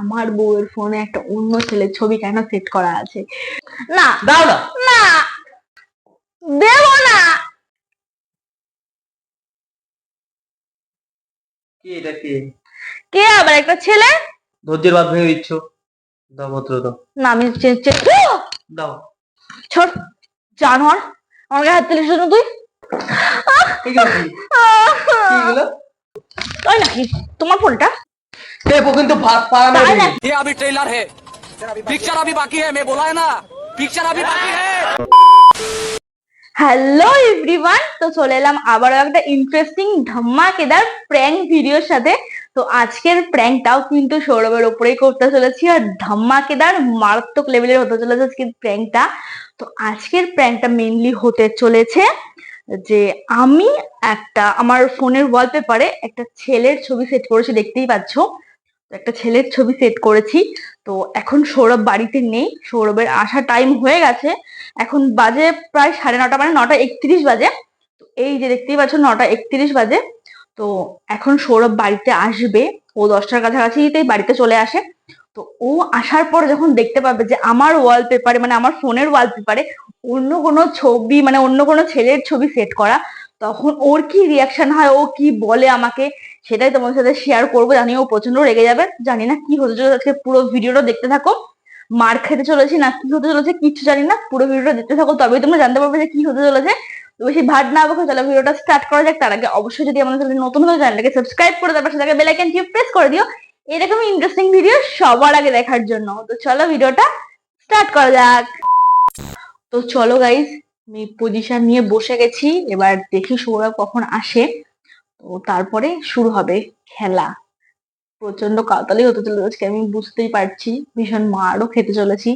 আমার বউয়ের ফোনে একটা অন্য ছেলের ছবি কেন সেট করা আছে? না দাও না। না, দেব না। কি এটা কি? কে আবার একটা ছেলে? ধৈর্যের বাঁধ ভেঙে দিচ্ছ। দাও ভদ্র দাও। না আমি দাও। ছোট জানোয়ার, আমার গায়ে হাত তুলিস কেন তুই? এগুলো কি? কি এগুলো? তাই নাকি তোমার ফোনটা? দেখো কিন্তু ভাত পাড়া তাই মেরে না? দিবি। ये अभी ट्रेलर है, पिक्चर अभी बाकी है। मैं बोला है ना, पिक्चर अभी बाकी है। হ্যালো এভরিওয়ান, তো চলে এলাম আবারও একটা ইন্টারেস্টিং ধামাকেদার প্র্যাঙ্ক ভিডিওর সাথে। তো আজকের প্র্যাঙ্কটাও কিন্তু সৌরভের ওপরেই করতে চলেছি, আর ধামাকেদার মারাত্মক লেভেলের হতে চলেছে আজকের প্র্যাঙ্কটা। তো আজকের প্র্যাঙ্কটা মেইনলি হতে চলেছে যে আমি আমার ফোনের ওয়ালপেপারে একটা ছেলের ছবি সেট করেছি, দেখতেই পাচ্ছ। তো একটা ছেলের ছবি সেট করেছি। তো এখন সৌরভ বাড়িতে নেই, সৌরভের আসার টাইম হয়ে গেছে। এখন বাজে প্রায় 9:30, মানে 9:31 বাজে। তো এই যে দেখতেই পাচ্ছ 9:31 বাজে। তো এখন সৌরভ বাড়িতে আসবে, ও 10টার কাছাকাছিতেই বাড়িতে চলে আসে। তো ও আসার পর যখন দেখতে পাবে যে আমার ওয়ালপেপারে, মানে আমার ফোনের ওয়ালপেপারে অন্য কোনো ছবি, মানে অন্য কোনো ছেলের ছবি সেট করা, তখন ওর কি রিয়াকশন হয়, ও কি বলে আমাকে, সেটাই তোমাদের সাথে শেয়ার করবো। জানি ও প্রচন্ড রেগে যাবে, জানি না কি হতে চলেছে। আজকে পুরো ভিডিওটা দেখতে থাকো। মার খেতে চলেছি না কি হতে চলেছে কিচ্ছু জানি না, পুরো ভিডিওটা দেখতে থাকো, তবেই তোমরা জানতে পারবে যে কি হতে চলেছে। তো বেশি ভাট না বকে চলো ভিডিওটা স্টার্ট করা যাক। তার আগে অবশ্যই যদি আমাদের চ্যানেল নতুন হয়ে চ্যানেলটাকে সাবস্ক্রাইব করে তারপর সেটাকে বেল আইকনটি প্রেস করে দিও এরকমই ইন্টারেস্টিং ভিডিও সবার আগে দেখার জন্য। তো চলো ভিডিওটা স্টার্ট করা যাক। তো চলো গাইজ, আমি পজিশন নিয়ে বসে গেছি, এবার দেখি সৌরভ কখন আসে। তো তারপরে শুরু হবে খেলা। প্রচন্ড কাতালি হতে চলেছে আজকে, আমি বুঝতেই পারছি। ভীষণ মারও খেতে চলেছি,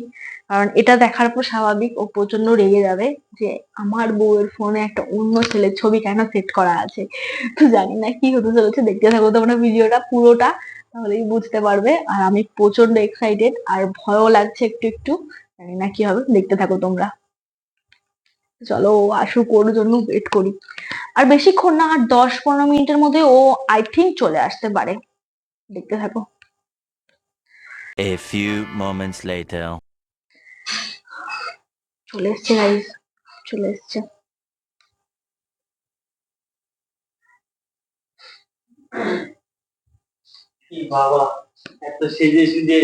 কারণ এটা দেখার পর স্বাভাবিক ও প্রচন্ড রেগে যাবে যে আমার বউয়ের ফোনে একটা অন্য ছেলের ছবি কেন সেট করা আছে। তো জানি না কি হতে চলেছে, দেখতে থাকো তোমরা ভিডিওটা পুরোটা, তাহলেই বুঝতে পারবে। আর আমি প্রচন্ড এক্সাইটেড, আর ভয়ও লাগছে একটু একটু, জানি না কি হবে, দেখতে থাকো তোমরা। চলো ও আসুক, ওর জন্য ওয়েট করি। আর বেশিক্ষণ না, আর 10-15 মিনিটের মধ্যে ও আই থিঙ্ক চলে আসতে পারে, দেখতে থাকো। A few moments later. চলে এসছে গাইস, চলে এসছে। কি বাবা, এত সেজে সুজে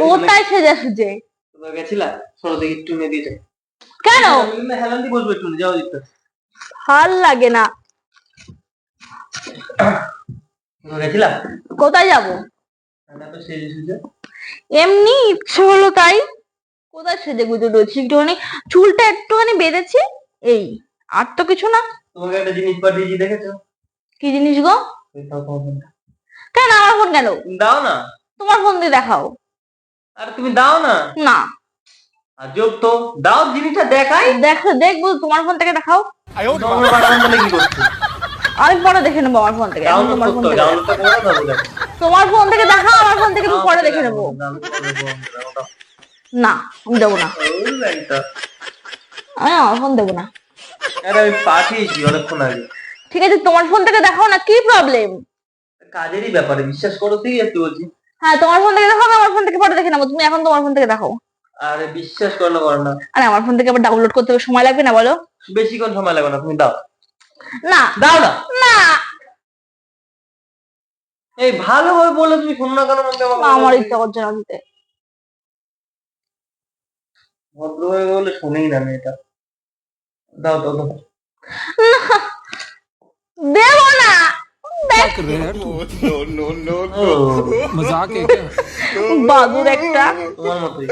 কোথায় সেজা সুজে? তোমরা গেছিলা? সরো দেখি একটু নে দিতে। কেন? হেলান্দি বসবো একটু, যাও দিতে। ভাল লাগে না। তোমরা গেছিলা? কোথায় যাব? এত সেজে সুজে। এমনি ইচ্ছে হলো তাই। কোথায় সেজে গুজে রয়েছি, একটুখানি চুলটা একটুখানি বেঁধেছি, এই, আর তো কিছু না। তোমাকে একটা জিনিস পাঠিয়েছি, দেখেছো? কি জিনিস গো? এই দাও তোমার ফোনটা। কেন আমার ফোন কেন? তুমি দাও না। তোমার ফোন দিয়ে দেখাও। আরে তুমি দাও না। না, আজব তো, দাও জিনিসটা দেখাই। দেখবো, তোমার ফোন থেকে দেখাও। তোমরা পাঠান বলে কি করছো? আমি পরে দেখে নেবো আমার ফোন থেকে, এখন ডাউনলোড তোমার ফোন করতে থেকে ডাউনলোডটা করে দাও দেখো। তোমার ফোন থেকে দেখাও, আমার ফোন থেকে আমি পরে দেখে নেবো। না, আমি দেবো না, আমি আমার ফোন দেবো না। আরে আমি পাঠিয়েছি অনেকক্ষণ আগে। ঠিক আছে, তোমার ফোন থেকে দেখাও না, কি প্রবলেম? কাজেরই ব্যাপারে বিশ্বাস করো, তুই একটু বলছি। হ্যাঁ, তোমার ফোন থেকে দেখাও, আমি আমার ফোন থেকে পরে দেখে নেবো। তুমি এখন তোমার ফোন থেকে দেখাও। আরে বিশ্বাস করো না। আরে আমার ফোন থেকে আবার ডাউনলোড করতে সময় লাগবে না বলো? বেশিক্ষণ সময় লাগবে না, তুমি দাও। না দাও না। না, এই ভালোভাবে বললে তুমি শোনো না কেন? আমাকে আমার ইচ্ছা করছে না দিতে। ভদ্রভাবে বললে শুনেই না মেয়েটা। দাও দাও দাও। দেবো না। क्या कर रहे हैं तू? मजाक है क्या? বাদুর একটা। তোমার মতোই।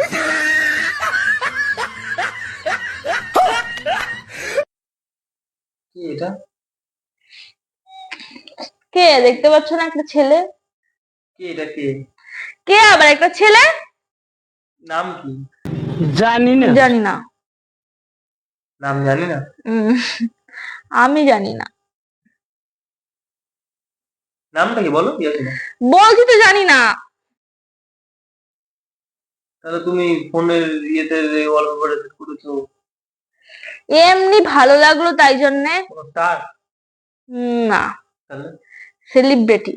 কি এটা? কে দেখতে পাচ্ছ না? একটা ছেলে। কি এটা কি? কে আবার একটা ছেলে? নাম কি? জানি না। নাম জানি না। উম, আমি জানি না। নামটা কি বলো? বলছি তো জানি না। তাহলে তুমি ফোনের ইয়েতে ওয়ালপেপারে সেট করেছো? এমনি ভালো লাগলো তাই জন্যে। কোনো স্টার? না, তাহলে সেলিব্রিটি।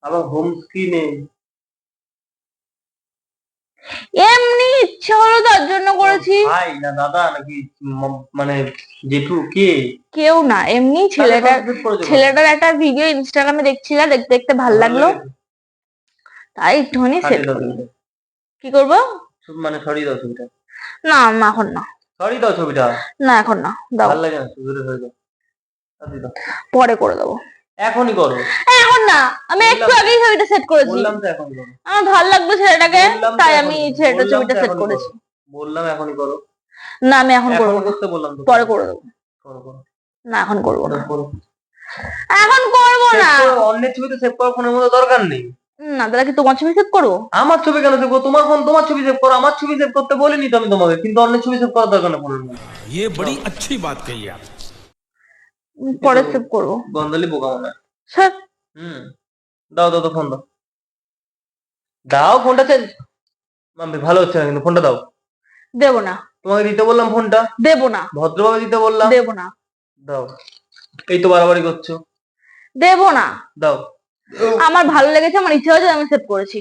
আবার হোম স্ক্রিনে এমনি ইচ্ছা হলো তার জন্য করেছি। ভাই না দাদা নাকি মানে জেঠু কে? কেউ না, এমনি ছেলেটার একটা ভিডিও ইনস্টাগ্রামে দেখছিলাম, দেখতে দেখতে ভাল লাগলো, তাই একটুখানি সেট করলাম। কি করবো? মানে সরি দাও ছবিটা। না না, এখন না। সরি দাও ছবিটা। না এখন না, দাও। ভালো লাগে না, দূরে হয়ে যাও। পরে করে দেবো। এখনই করো। এখন না, আমি একটু আগেই ছবিটা সেট করেছি। বললাম তো এখনই করো। আমার ভালো লাগলো ছেলেটাকে, তাই আমি ছেলেটার ছবিটা সেট করেছি। বললাম এখনই করো। না আমি এখন করবো না, পরে করে দেবো। না এখন করবো না, এখন করবো না। অন্যের ছবি তো সেভ করার ফোনের মধ্যে দরকার নেই। না দাদা, কি তোমার ছবি সেভ করবো? আমার ছবি কেন সেভ করবো? তোমার ফোন, তোমার ছবি সেভ করো। আমার ছবি সেভ করতে বলিনি তো আমি তোমাকে, কিন্তু অন্যের ছবি সেভ করার দরকার নেই ফোনের মধ্যে। ये बड़ी अच्छी बात कही आप। পরে সেভ করবো। গন্ধালি বোকা মনে হয়। স্যার দাও দাও তো ফোন দাও। দাও ফোনটা চেঞ্জ। মাম্পি ভালো হচ্ছে না কিন্তু, ফোনটা দাও। দেবো না। তোমাকে দিতে বললাম ফোনটা। দেবো না। ভদ্রভাবে দিতে বললাম। দেবো না। দাও। এই তো বাড়াবাড়ি করছো। দেবো না। দাও। আমার ভালো লেগেছে, আমার ইচ্ছা হয়েছে, আমি সেভ করেছি।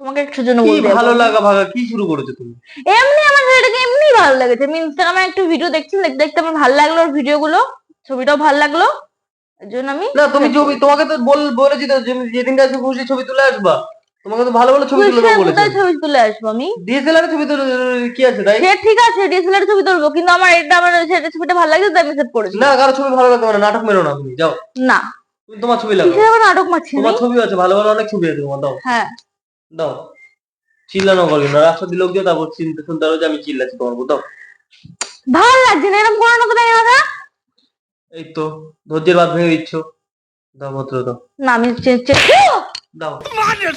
তোমাকে একটুর জন্য কি বলতে ভালো লাগা ভাগা কি শুরু করেছো তুমি? এমনি আমার ছেলেটাকে এমনি ভালো লেগেছে। আমি ইনস্টাগ্রামে একটু ভিডিও দেখছি, দেখতে দেখতে আমার ভালো লাগলো ওর ভিডিও গুলো, ছবিটাও ভালো লাগলো, এর জন্য আমি। না তুমি ছবি, তোমাকে তো বলেছি তো যেদিনটা আসবে খুশি ছবি তুলে আসবা। তোমাকে তো ভালো ভালো ছবি তুলে দেবো বলেছি। কোথায় ছবি তুলে আসবো আমি? ডিএসএলআর ছবি তুলে কি আছে তাই? সে ঠিক আছে, ডিএসএলআর ছবি তুলবো, কিন্তু আমার এটা, আমার ছেলেটার ছবিটা ভালো লাগছে তাই আমি সেভ করেছি। না কারো ছবি ভালো লাগবে না, নাটক মেরো না তুমি, যাও। না তুমি তোমার ছবি লাগাও। কিসের আবার নাটক মারছি? তোমার ছবি আছে, ভালো ভালো অনেক ছবি আছে তোমার, দাও। হ্যাঁ দাও। চিল্লানো করবি না, রাস্তা দিয়ে লোক দিয়ে তারপর চিনতে শুনতে হবে যে আমি চিল্লাচ্ছি তোমার উপর, দাও। ভালো লাগছে না এরকম করো না তো, তাই না? এই তো ধৈর্যের বাঁধ ভেঙে দিচ্ছ। দাও ভদ্র দাও। না আমি দাও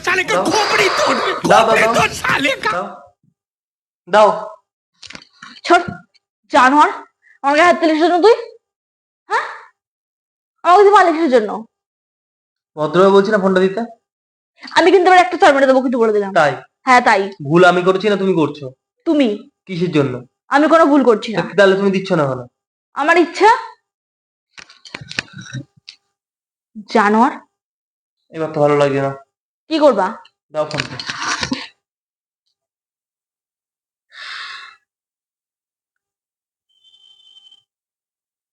साले का खोपड़ी तोड़, দাও দাও দাও तोड़ साले का। দাও দাও। ছোট জানোয়ার, আমার গায়ে হাত তুলিস জন্য তুই? হ্যাঁ, আমার কাছে মালিক কিসের জন্য? ভদ্রভাবে বলছি না ফোনটা দিতে। আমি কিন্তু এবার একটা চড় মেরে দেবো, কিন্তু বলে দিলাম। তাই? হ্যাঁ তাই। ভুল আমি করছি না তুমি করছো? তুমি। কিসের জন্য? আমি কোনো ভুল করছি না। তাহলে তুমি দিচ্ছ না কেন? আমার ইচ্ছা। জানোয়ার। এবার তো ভালো লাগছে না। কি করবা? দাও ফোনটা।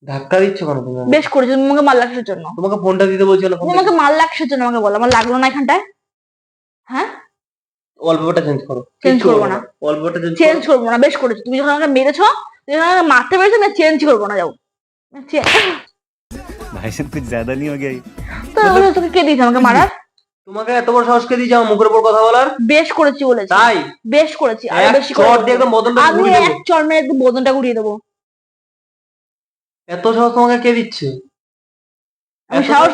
ধাক্কা দিচ্ছ কেন তুমি? বেশ করেছো, তুমি আমাকে মাল লাগছের জন্য। তোমাকে ফোনটা দিতে বলছি না। তুমি আমাকে মাল লাগছের জন্য আমাকে বলো, আমার লাগলো না এখানটায়। হ্যাঁ ওয়ালপেপারটা চেঞ্জ করো। চেঞ্জ করবো না। ওয়ালপেপারটা চেঞ্জ করবো না, বেশ করেছো। তুমি যখন আমাকে মেরেছো, তুমি যখন আমাকে মারতে পেরেছো, আমি চেঞ্জ করবো না, যাও। भाई साहब कुछ ज्यादा नहीं हो गया ये? তো তোকে কে দিয়েছে আমাকে মারার? তোমাকে এত বড় সাহস কে দিয়েছে আমার মুখের উপর কথা বলার? বেশ করেছি বলেছি। তাই? বেশ করেছি, আরো বেশি করে চড় দিয়ে একদম বদনটা আমি ঘুরিয়ে দেবো। এক চড় মেরে একদম বদনটা ঘুরিয়ে দেবো। এত সাহস তোমাকে কে দিচ্ছে? আমি সাহস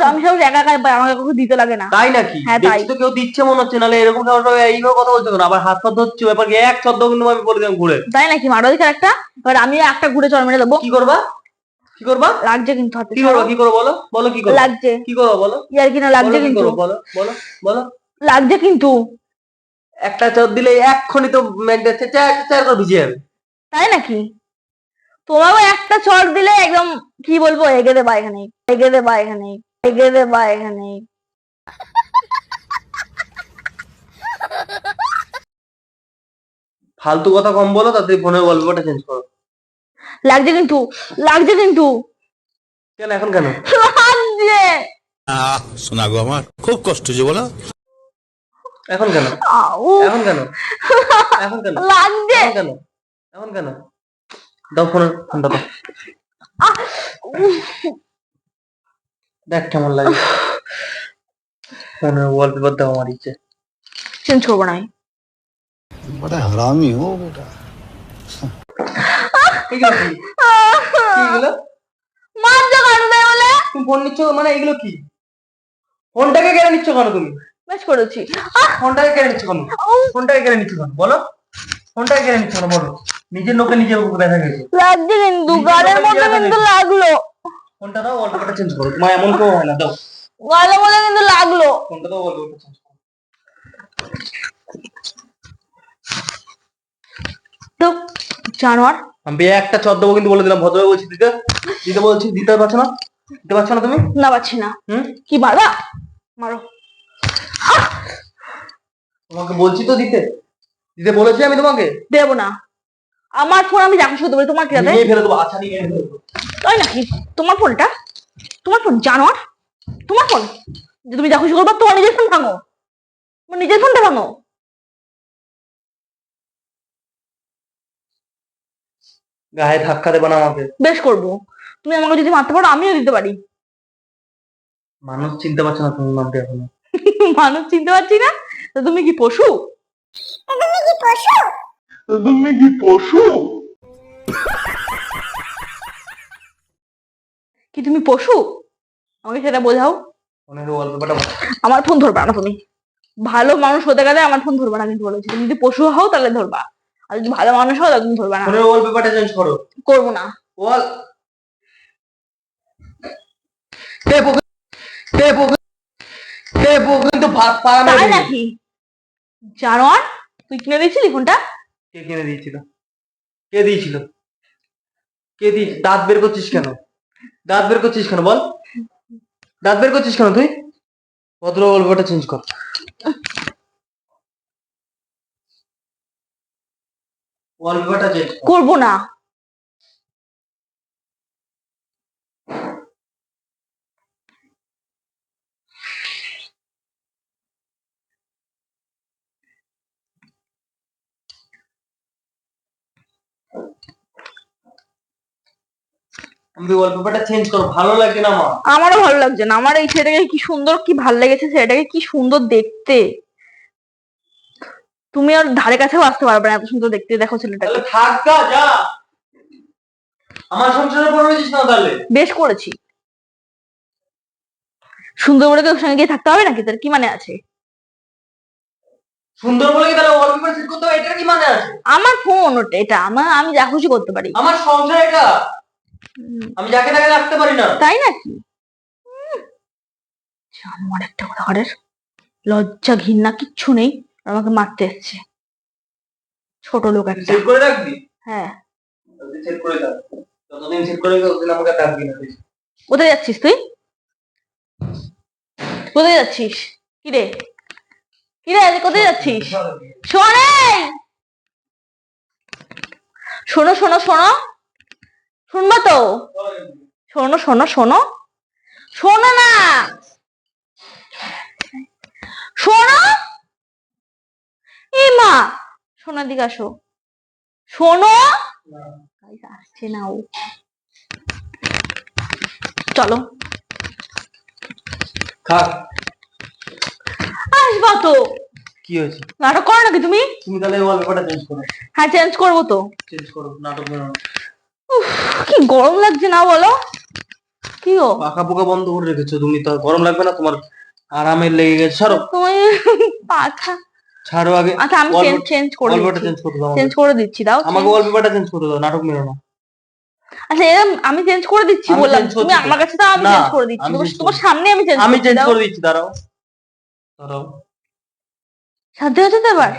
একা একা পাই, আমাকে কাউকে দিতে লাগে না। তাই নাকি? হ্যাঁ তাই। দেখছি তো কেউ দিচ্ছে মনে হচ্ছে, নাহলে এরকম সাহস হবে এইভাবে কথা বলছো কেন? আবার হাত পা ধরছো, ব্যাপার কি? এক শব্দ কিন্তু আমি বলে দিলাম ঘুরে। তাই নাকি? মারো দিকে একটা, এবার আমিও একটা ঘুরে চড় মেরে দেবো। কি করবা? কি করবা? লাগছে কিন্তু হাতে। কি করবা? কি করবো বলো? বলো কি করবো? লাগছে। কি করবো বলো? ইয়ার কিনা লাগছে কিন্তু। বলো বলো বলো। লাগছে কিন্তু। একটা চোর দিলে এক্ষুনি তো চার করে ভিজে যাবে। তাই নাকি? তোমারও একটা চড় দিলে একদম কি বলবো, এগে দেবা এখানে, এগে দেবা এখানে, এগে দেবা এখানে। ফালতু কথা কম বলো, তাতে ফোনের ওয়ালপেপারটা চেঞ্জ করো। লাগছে কিন্তু, লাগছে কিন্তু। কেন এখন কেন? লাগছে। শোনা গো আমার খুব কষ্ট যে বলো। এখন কেন? উফ, এখন কেন? এখন কেন? লাগছে। এখন কেন? এখন কেন? দাও ফোনটা দাও। দেখ কেমন লাগে। ফোনের ওয়ালপেপার দাও, আমার ইচ্ছে। চেঞ্জ করবো না আমি। বড় হারামি হো বেটা। এগুলো কি? কি এগুলো? মারছো কেন তাই বলে? তুমি ফোন নিচ্ছ মানে এগুলো কি? ফোনটাকে কেড়ে নিচ্ছ কেন তুমি? বেশ করেছি। ফোনটাকে কেড়ে নিচ্ছ কেন? ফোনটাকে কেড়ে নিচ্ছ কেন বলো? ফোনটাকে কেড়ে নিচ্ছ কেন বলো? নিজের লোকে নিজের উপর ব্যথা গেছে। লাগছে কিন্তু, গালের মধ্যে কিন্তু লাগলো। ফোনটা দাও, ওয়ালপেপারটা চেঞ্জ করো। তোমার এমন কেউ হয় না, দাও গালের মধ্যে কিন্তু লাগলো। ফোনটা দাও, ওয়ালপেপারটা চেঞ্জ করো। তো জানোয়ার। আমি একটা চর দেবো কিন্তু বলে দিলাম, ভদ্রভাবে বলছি দিতে দিতে বলছি। দিতে পারছো না? দিতে পারছো না তুমি? না পারছি না। হুম? কি মারবা? মারো। তোমাকে বলছি তো দিতে দিতে বলেছি আমি তোমাকে। দেবো না, আমার ফোন আমি যা খুশি করতে পারি, তোমার কি আছে? নিয়ে ফেলে দেবো, আচ্ছা নিয়ে ফেলে দেবো। তাই নাকি? তোমার ফোনটা, তোমার ফোন জানোয়ার, তোমার ফোন যে তুমি যা খুশি করবা, তোমার নিজের ফোন ভাঙো, তোমার নিজের ফোনটা ভাঙো। গায়ে ধাক্কা দেবে না আমাকে। বেশ করবো, তুমি আমাকে যদি মারতে পারো আমিও দিতে পারি। মানুষ চিনতে পারছো না তুমি নামটা এখনো। মানুষ চিনতে পারছি না তো তুমি কি পশু? কি তুমি পশু? আমাকে সেটা বোঝাও। ফোনের ওয়ালপেপারটা আমার ফোন ধরবা না তুমি, ভালো মানুষ হতে গেলে আমার ফোন ধরবা না কিন্তু বলেছি। তুমি যদি পশু হও তাহলে ধরবা, আর যদি ভালো মানুষ হও তাহলে তুমি ধরবা না। ফোনের ওয়ালপেপারটা চেঞ্জ করো। করবো না। ওয়াল টেপো টেপো টেপো কিন্তু ভাত পারা তাই নেই। নাকি? জানোয়ার, তুই কিনে দিয়েছিলি ফোনটা? কে কিনে দিয়েছিল? কে দিয়েছিল? কে দিয়ে দাঁত বের করছিস কেন? দাঁত বের করছিস কেন বল? দাঁত বের করছিস কেন তুই? ভদ্র ওয়ালপেপারটা চেঞ্জ কর। ওয়ালপেপারটা চেঞ্জ কর। করবো না। আমি ওয়ালপেপারটা চেঞ্জ করো, ভালো লাগে না আমার। আমারও ভালো লাগছে না। আমার এই ছেলেটাকে কি সুন্দর, কি ভালো লেগেছে, ছেলেটাকে কি সুন্দর দেখতে। তুমি আর ধারে কাছেও আসতে পারবে না, এত সুন্দর দেখতে দেখো ছেলেটাকে। তাহলে থাক গা, যা। আমার সংসারে পড়ে রয়েছিস না তাহলে? বেশ করেছি। সুন্দর বলে কি ওর সঙ্গে গিয়ে থাকতে হবে নাকি? তার কি মানে আছে? সুন্দর বলে কি তাহলে ওয়ালপেপার সেট করতে হবে? এটার কি মানে আছে? আমার ফোন ওটা, এটা আমার, আমি যা খুশি করতে পারি। আমার সংসার এটা, আমি যাকে তাকে রাখতে পারি না। তাই নাকি? জানোয়ার একটা ঘরের, লজ্জা ঘৃণা কিচ্ছু নেই, আর আমাকে মারতে এসছে। ছোট লোক একটা। সেট করে রাখবি? হ্যাঁ। সেট করে রাখ, যতদিন সেট করে রাখবি ততদিন আমাকে ডাকবি না তুই। কোথায় যাচ্ছিস তুই? কোথায় যাচ্ছিস? কিরে কিরে, কোথায় যাচ্ছিস? শোনে, শোনো শোনো শোনো, শুনবা তো? শোনো শোনো শোনো, শোনো না, শোনো। এই মা, শোনার দিকে আসো, শোনো। আসছে না ও, চলো। খাক। আসবা তো। কি হয়েছে? নাটক করো নাকি তুমি? তুমি তাহলে ওয়ালপেপারটা চেঞ্জ করো। হ্যাঁ, চেঞ্জ করবো তো। চেঞ্জ করো, নাটক করো না। উফ, কি গরম লাগছে না বলো? কি গো, পাখা পোকা বন্ধ করে রেখেছো তুমি, তো গরম লাগবে না তোমার? আরামে লেগে গেছে, ছাড়ো। তুমি পাখা, ছাড়ো আগে। আচ্ছা আমি চেঞ্জ করে ওয়ালপেপারটা দিচ্ছি, চেঞ্জ করে দাও। চেঞ্জ করে দিচ্ছি, দাও আমাকে ওয়ালপেপারটা চেঞ্জ করে দাও, নাটক মেরো না। আচ্ছা এরকম আমি চেঞ্জ করে দিচ্ছি আমি বললাম, change তুমি করছি তো। আমার কাছে দাও, আমি না, চেঞ্জ করে দিচ্ছি। আমি change তোমার করছি। সামনে আমি চেঞ্জ আমি করছি, চেঞ্জ দাও। করে দিচ্ছি, দাঁড়াও দাঁড়াও। শান্তি হচ্ছে তো এবার?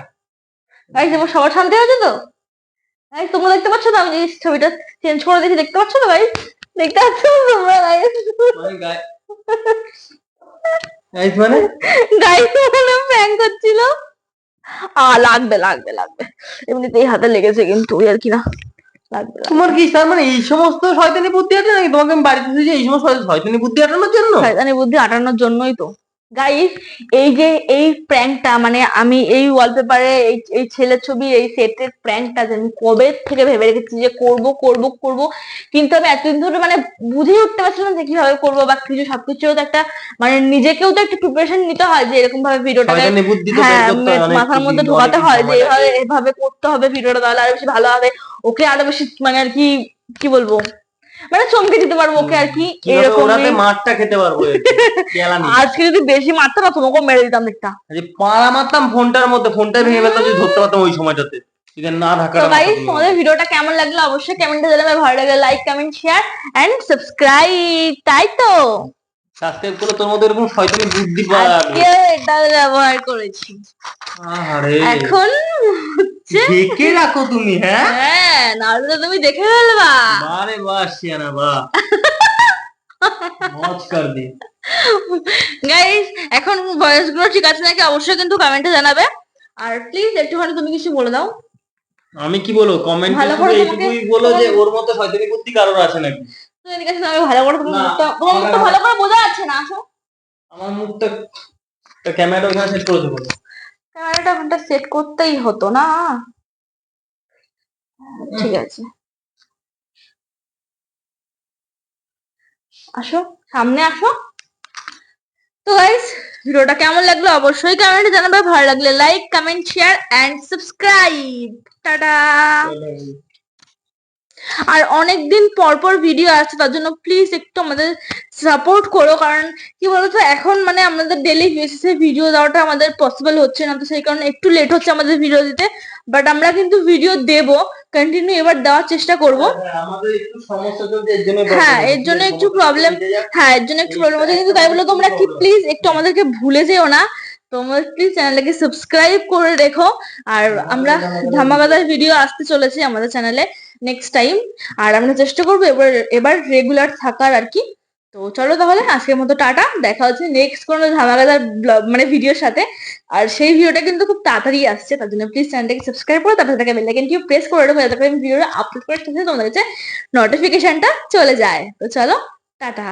গাইস, এবার সবার শান্তি হচ্ছে তো? গাইস, তোমরা দেখতে পাচ্ছ তো আমি এই ছবিটা চেঞ্জ করে দিয়েছি, দেখতে পাচ্ছ তো গাইস? দেখতে পাচ্ছ তো তোমরা গাইস? মানে গাইস মানে গাইস মানে প্র্যাঙ্ক করছিল। লাগবে লাগবে লাগবে, এমনিতেই হাতে লেগেছে কিন্তু, ওই আর কি না, লাগবে লাগবে। তোমার কি তার মানে এই সমস্ত শয়তানি বুদ্ধি আছে নাকি? তোমাকে আমি বাড়িতে এসেছি এই সমস্ত শয়তানি বুদ্ধি আটানোর জন্য? শয়তানি বুদ্ধি আটানোর জন্যই তো গাইস। এই যে এই প্র্যাঙ্কটা, মানে আমি এই ওয়ালপেপারে এই ছেলের ছবি, এই সেটের প্র্যাঙ্কটা যে আমি কবে থেকে ভেবে রেখেছি যে করব করব করব, কিন্তু আমি এতদিন ধরে মানে বুঝে উঠতে পারছিলাম যে কিভাবে করবো বা কিছু। সবকিছু তো একটা মানে নিজেকেও তো একটা প্রিপারেশন নিতে হয় যে এরকম ভাবে ভিডিওটাকে, শয়তানি বুদ্ধি তো বের হ্যাঁ, করতে হয়, অনেক মাথার মধ্যে কিছু, ঢোকাতে অনেক হয় যে সময় লাগে। এভাবে এভাবে করতে হবে ভিডিওটা, তাহলে আরো বেশি ভালো হবে। ওকে আরো বেশি মানে আর কি, কি বলবো, মানে চমকে দিতে পারবো ওকে আর কি, কিভাবে এরকম। ওনাতে মারটা খেতে পারবো আর কি, কেলানি। আজকে যদি বেশি মারতো না, তোমাকেও মেরে দিতাম একটা। যে পাড়া মারতাম ফোনটার মধ্যে, ফোনটা ভেঙে ফেলতাম যদি ধরতে পারতাম ওই সময়টাতে। যদি না তো ঢাকার গাইস, তোমাদের ভিডিওটা কেমন লাগলো অবশ্যই কমেন্টে জানাবে। ভালো লাগলে like comment share and subscribe, তাই তো? সাবস্ক্রাইব করলে তোর মধ্যে এরকম শয়তানি বুদ্ধি পাওয়া যাবে। আজকে এটা ব্যবহার করেছি, আরে এখন হচ্ছে ঢেকে রাখো তুমি, হ্যাঁ? হ্যাঁ, নাহলে তো তুমি দেখে ফেলবা। বারে বাহ, শিয়ানা বাহ। মজ কর দি। গাইস এখন ভয়েস গুলো ঠিক আছে নাকি অবশ্যই কিন্তু কমেন্টে জানাবে। আর প্লিজ একটুখানি তুমি কিছু বলে দাও। আমি কি বলবো, কমেন্টে ভালো শুধু করে এইটুকুই বলো যে ওর মতো শয়তানি বুদ্ধি কারোর আছে নাকি। তুমি এদিকে এসো, আমি ভালো করে তোমার না, মুখটা, তোমার মুখটা ভালো করে বোঝা যাচ্ছে না, আসো। আমার মুখটা ক্যামেরাটা ওখানে সেট করে দেবো। ক্যামেরাটা ওখানটা সেট করতেই হতো না। ঠিক আছে, আসো সামনে আসো। তো গাইস ভিডিওটা কেমন লাগলো অবশ্যই কমেন্টে জানাবে, ভালো লাগলে like comment share and subscribe. Tata. আর অনেকদিন পর পর ভিডিও আসছে, তার জন্য প্লিজ একটু আমাদের সাপোর্ট করো, কারণ কি বলতো এখন মানে আমাদের ডেলি বেসিসে ভিডিও দেওয়াটা আমাদের পসিবল হচ্ছে না, তো সেই কারণে একটু লেট হচ্ছে আমাদের ভিডিও দিতে। বাট আমরা কিন্তু ভিডিও দেব, কন্টিনিউ এবার দেওয়ার চেষ্টা করব। আমাদের একটু সমস্যা চলছে, এর জন্য হ্যাঁ এর জন্য একটু প্রবলেম, হ্যাঁ এর জন্য একটু প্রবলেম হচ্ছে, কিন্তু তাই বলে তোমরা কি প্লিজ একটু আমাদেরকে ভুলে যেও না, তোমরা প্লিজ চ্যানেলটাকে সাবস্ক্রাইব করে রেখো। আর আমরা ধামাকাদার ভিডিও আসতে চলেছে আমাদের চ্যানেলে নেক্সট টাইম, আর আমরা চেষ্টা করবো এবার রেগুলার থাকার আর কি। তো চলো তাহলে আজকের মতো টাটা, দেখা হচ্ছে নেক্সট কোনো ধামাকাদার মানে ভিডিওর সাথে। আর সেই ভিডিওটা কিন্তু খুব তাড়াতাড়ি আসছে, তার জন্য প্লিজ চ্যানেলটাকে সাবস্ক্রাইব করো, তারপরে তাকে বেল আইকনটিও প্রেস করে রাখো, যাতে করে ভিডিওটা আপলোড করার সাথে তোমাদের কাছে নোটিফিকেশনটা চলে যায়। তো চলো টাটা।